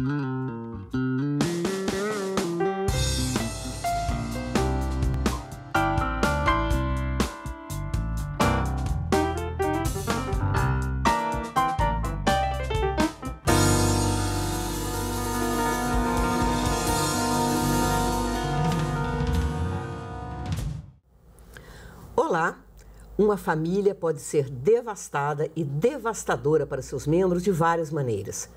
Olá! Uma família pode ser devastada e devastadora para seus membros de várias maneiras.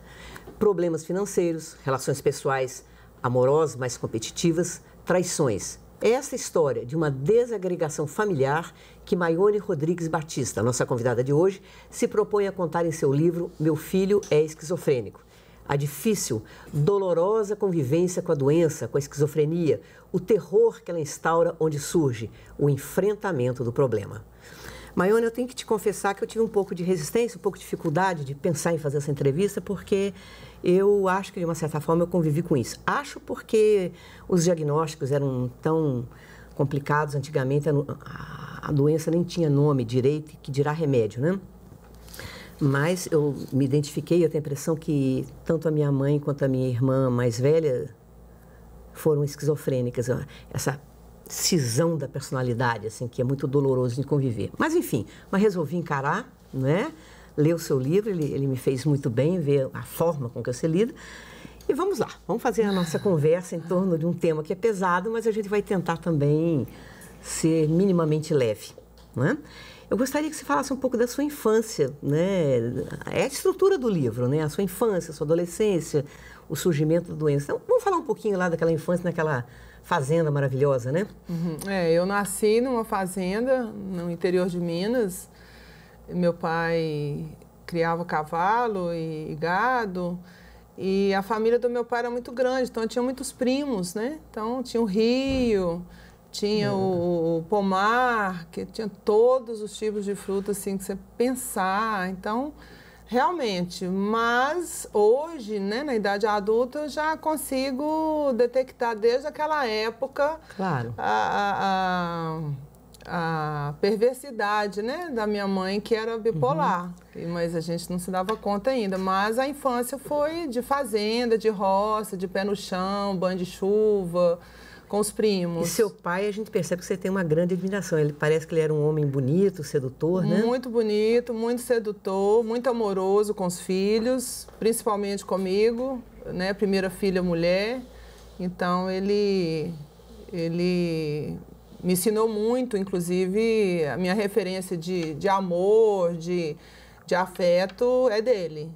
Problemas financeiros, relações pessoais, amorosas mais competitivas, traições. É essa história de uma desagregação familiar que Maione Rodrigues Batista, nossa convidada de hoje, se propõe a contar em seu livro Meu Filho é Esquizofrênico. A difícil, dolorosa convivência com a doença, com a esquizofrenia, o terror que ela instaura onde surge, o enfrentamento do problema. Maione, eu tenho que te confessar que eu tive um pouco de resistência, um pouco de dificuldade de pensar em fazer essa entrevista, porque eu acho que, de uma certa forma, eu convivi com isso. Acho porque os diagnósticos eram tão complicados antigamente, a doença nem tinha nome direito, que dirá remédio, né? Mas eu me identifiquei, eu tenho a impressão que tanto a minha mãe quanto a minha irmã mais velha foram esquizofrênicas. Essa cisão da personalidade, assim, que é muito doloroso de conviver. Mas, enfim, resolvi encarar, né? Ler o seu livro, ele me fez muito bem, ver a forma com que eu sei lida. E vamos lá, vamos fazer a nossa conversa em torno de um tema que é pesado, mas a gente vai tentar também ser minimamente leve, não é? Eu gostaria que você falasse um pouco da sua infância, né? É a estrutura do livro, né? A sua infância, a sua adolescência, o surgimento da doença. Então, vamos falar um pouquinho lá daquela infância, naquela fazenda maravilhosa, né? Uhum. Eu nasci numa fazenda no interior de Minas. Meu pai criava cavalo e gado. E a família do meu pai era muito grande, então tinha muitos primos, né? Então tinha o rio, tinha o pomar, que tinha todos os tipos de frutas assim, que você pensar. Então, realmente, mas hoje, né, na idade adulta, eu já consigo detectar desde aquela época, claro, a perversidade, né, da minha mãe, que era bipolar. Mas a gente não se dava conta ainda. Mas a infância foi de fazenda, de roça, de pé no chão, banho de chuva, com os primos. E seu pai, a gente percebe que você tem uma grande admiração. Ele parece que ele era um homem bonito, sedutor, né? Muito bonito, muito sedutor, muito amoroso com os filhos, principalmente comigo, né? Primeira filha mulher. Então, ele me ensinou muito, inclusive, a minha referência de amor, de afeto é dele.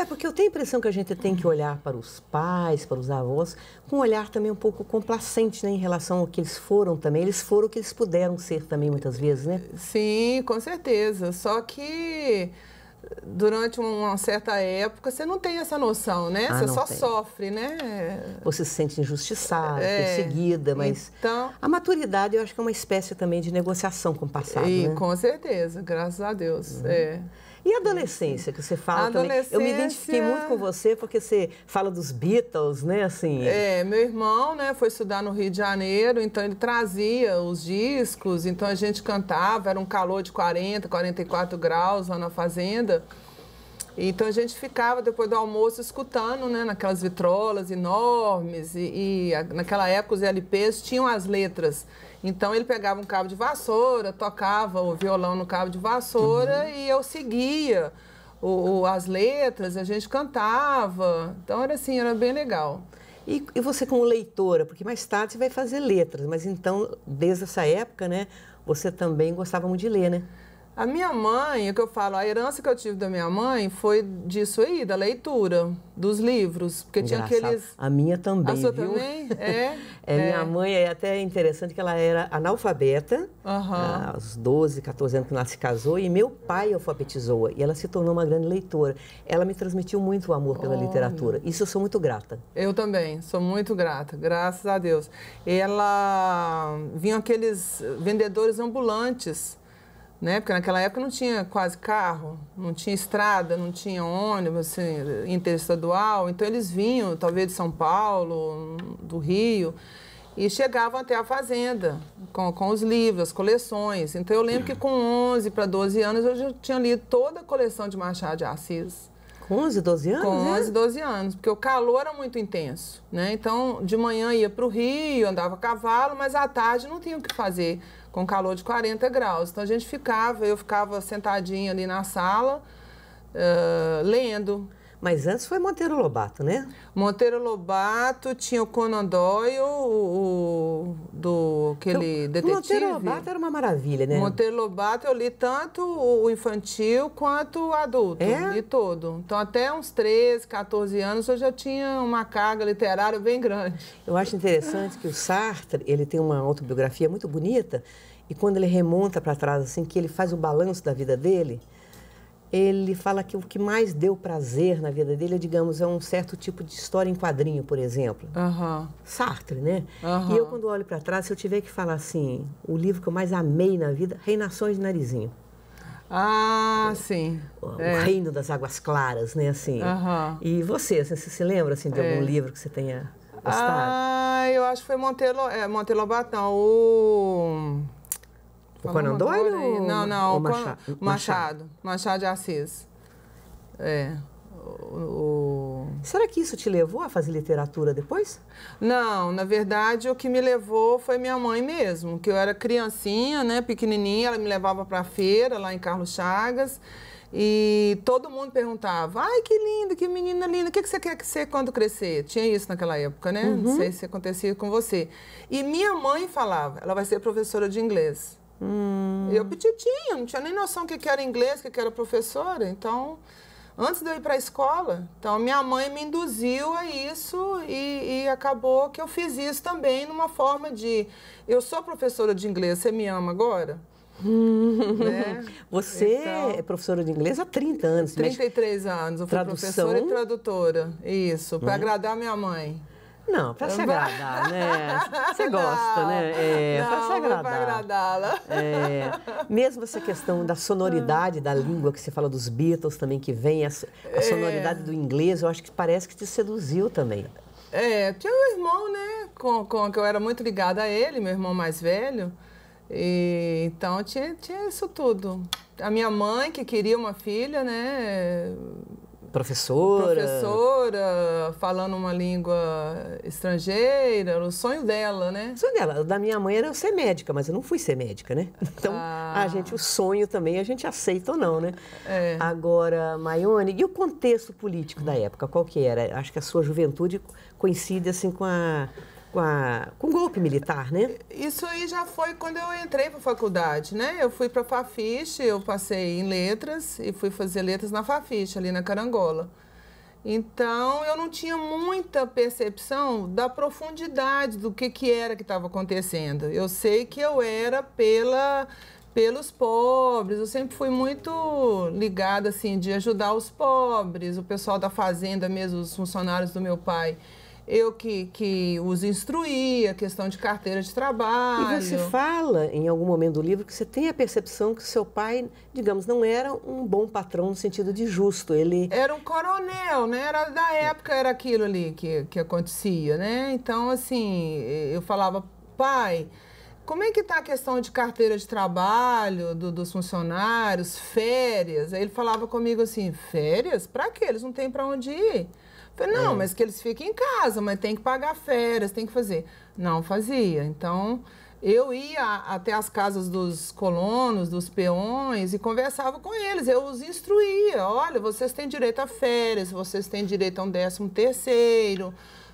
Porque eu tenho a impressão que a gente tem que olhar para os pais, para os avós, com um olhar também um pouco complacente, né, em relação ao que eles foram também. Eles foram o que eles puderam ser também, muitas vezes, né? Sim, com certeza. Só que durante uma certa época você não tem essa noção, né? Você só sofre, né? Você se sente injustiçada, perseguida, mas então, a maturidade eu acho que é uma espécie também de negociação com o passado, né? Com certeza, graças a Deus. E a adolescência, que você fala também? Eu me identifiquei muito com você, porque você fala dos Beatles, né? Assim... meu irmão, né, foi estudar no Rio de Janeiro, então ele trazia os discos, então a gente cantava, era um calor de 40, 44 graus lá na fazenda. Então a gente ficava depois do almoço escutando, né, naquelas vitrolas enormes e naquela época os LPs tinham as letras. Então ele pegava um cabo de vassoura, tocava o violão no cabo de vassoura e eu seguia as letras, a gente cantava. Então era assim, era bem legal. E você como leitora, porque mais tarde você vai fazer letras, mas então desde essa época, né, você também gostava muito de ler, né? A minha mãe, é que eu falo, a herança que eu tive da minha mãe foi disso aí, da leitura, dos livros. Porque engraçado. Tinha aqueles... A minha também, A sua viu? também? Minha mãe é até interessante que ela era analfabeta, aos 12, 14 anos que ela se casou, e meu pai alfabetizou-a, e ela se tornou uma grande leitora. Ela me transmitiu muito o amor pela literatura. Isso eu sou muito grata. Eu também, sou muito grata, graças a Deus. Ela... Vinham aqueles vendedores ambulantes, né? Porque naquela época não tinha quase carro, não tinha estrada, não tinha ônibus assim, interestadual. Então eles vinham, talvez de São Paulo, do Rio, e chegavam até a fazenda com os livros, as coleções. Então eu lembro que com 11 para 12 anos eu já tinha lido toda a coleção de Machado de Assis. Com 11, 12 anos? Com 11, 12 anos, porque o calor era muito intenso, né? Então, de manhã ia para o Rio, andava a cavalo, mas à tarde não tinha o que fazer com calor de 40 graus. Então, eu ficava sentadinha ali na sala, lendo. Mas antes foi Monteiro Lobato, né? Monteiro Lobato, tinha o Conan Doyle, aquele detetive. Monteiro Lobato era uma maravilha, né? Monteiro Lobato eu li tanto o infantil quanto o adulto, li todo. Então até uns 13, 14 anos eu já tinha uma carga literária bem grande. Eu acho interessante que o Sartre, ele tem uma autobiografia muito bonita e quando ele remonta para trás, assim, que ele faz o balanço da vida dele, ele fala que o que mais deu prazer na vida dele, digamos, é um certo tipo de história em quadrinho, por exemplo. Sartre, né? E eu, quando olho para trás, se eu tiver que falar assim, o livro que eu mais amei na vida, Reinações de Narizinho. Sim. O Reino das Águas Claras, né? Assim. E você se lembra assim, de algum livro que você tenha gostado? Eu acho que foi Monteiro Lobato, não, o Conan Doyle? Não, Machado de Assis. Será que isso te levou a fazer literatura depois? Não, na verdade o que me levou foi minha mãe mesmo, que eu era criancinha, né, pequenininha, ela me levava para a feira lá em Carlos Chagas e todo mundo perguntava, ai que linda, que menina linda, o que você quer ser quando crescer? Tinha isso naquela época, né? Não sei se acontecia com você. E minha mãe falava, ela vai ser professora de inglês. Eu petitinha, não tinha nem noção que era inglês, que era professora. Então, antes de eu ir para a escola, então minha mãe me induziu a isso e acabou que eu fiz isso também numa forma de... Eu sou professora de inglês, você me ama agora? Né? Você é professora de inglês há 30 anos. 33 anos, eu fui professora e tradutora. Isso, para agradar minha mãe. Não, para se agradar, né? Você gosta, né? Para se agradar. Para agradá-la. Mesmo essa questão da sonoridade da língua, que você fala dos Beatles também, que vem, a sonoridade do inglês, eu acho que parece que te seduziu também. Tinha um irmão, né? Que eu era muito ligada a ele, meu irmão mais velho. Então, tinha isso tudo. A minha mãe, que queria uma filha, né? Professora, falando uma língua estrangeira, o sonho dela, né? O sonho dela. Da minha mãe era eu ser médica, mas eu não fui ser médica, né? Então, o sonho também a gente aceita ou não, né? Agora, Maione, e o contexto político da época, qual que era? Acho que a sua juventude coincide, assim, com o golpe militar, né? Isso aí já foi quando eu entrei para a faculdade, né? Eu fui para a Fafiche, eu passei em letras e fui fazer letras na Fafiche, ali na Carangola. Então, eu não tinha muita percepção da profundidade do que era que estava acontecendo. Eu sei que eu era pelos pobres, eu sempre fui muito ligada, assim, de ajudar os pobres, o pessoal da fazenda mesmo, os funcionários do meu pai. Eu que os instruía, questão de carteira de trabalho. E você fala, em algum momento do livro, que você tem a percepção que seu pai, digamos, não era um bom patrão no sentido de justo. Ele era um coronel, né? Era da época, era aquilo ali que acontecia, né? Então, assim, eu falava, pai, como é que está a questão de carteira de trabalho dos funcionários, férias? Aí ele falava comigo assim, férias? Para quê? Eles não têm para onde ir. Falei, não, mas que eles fiquem em casa, mas tem que pagar férias, tem que fazer. Não fazia. Então, eu ia até as casas dos colonos, dos peões e conversava com eles. Eu os instruía. Olha, vocês têm direito a férias, vocês têm direito a um 13º,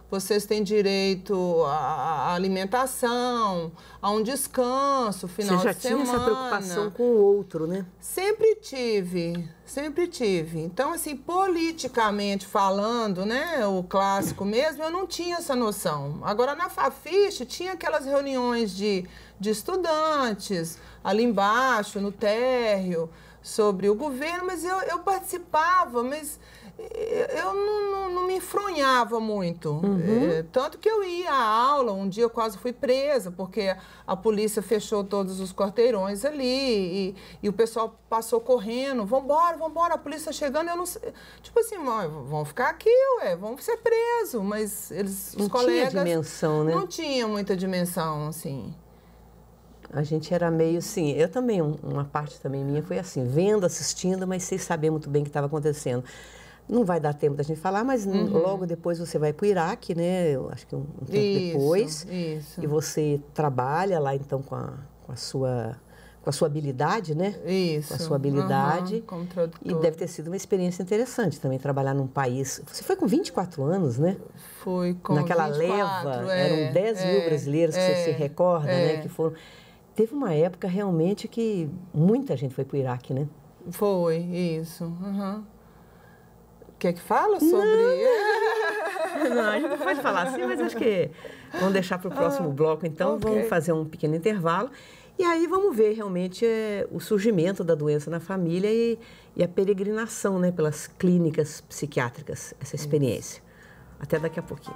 vocês têm direito à alimentação, a um descanso, final de semana. Você já tinha essa preocupação com o outro, né? Sempre tive, sempre tive. Então, assim, politicamente falando, né, o clássico mesmo, eu não tinha essa noção. Agora, na Fafiche, tinha aquelas reuniões de estudantes, ali embaixo, no térreo, sobre o governo, mas eu participava, mas eu não me enfronhava muito. Tanto que eu ia à aula, um dia eu quase fui presa, porque a polícia fechou todos os quarteirões ali e o pessoal passou correndo, vambora, a polícia tá chegando, eu não sei. Tipo assim, vão ficar aqui, vão ser presos, mas os colegas... Não tinha dimensão, né? Não tinha muita dimensão, assim. A gente era meio assim, eu também, uma parte também minha foi assim, vendo, assistindo, mas sem saber muito bem o que estava acontecendo. Não vai dar tempo da gente falar, mas logo depois você vai para o Iraque, né? Eu acho que um tempo depois. Isso. E você trabalha lá, então, com a sua habilidade, né? Isso. Com a sua habilidade. Como tradutor. E deve ter sido uma experiência interessante também, trabalhar num país... Você foi com 24 anos, né? Fui com Naquela 24, leva, eram 10 mil brasileiros que você se recorda, né? Que foram... Teve uma época realmente que muita gente foi para o Iraque, né? Foi, isso. Quer que fala sobre... Não, a gente não pode falar assim, mas acho que vamos deixar para o próximo bloco, então. Ok. Vamos fazer um pequeno intervalo. E aí vamos ver realmente o surgimento da doença na família e a peregrinação, né, pelas clínicas psiquiátricas, essa experiência. Até daqui a pouquinho.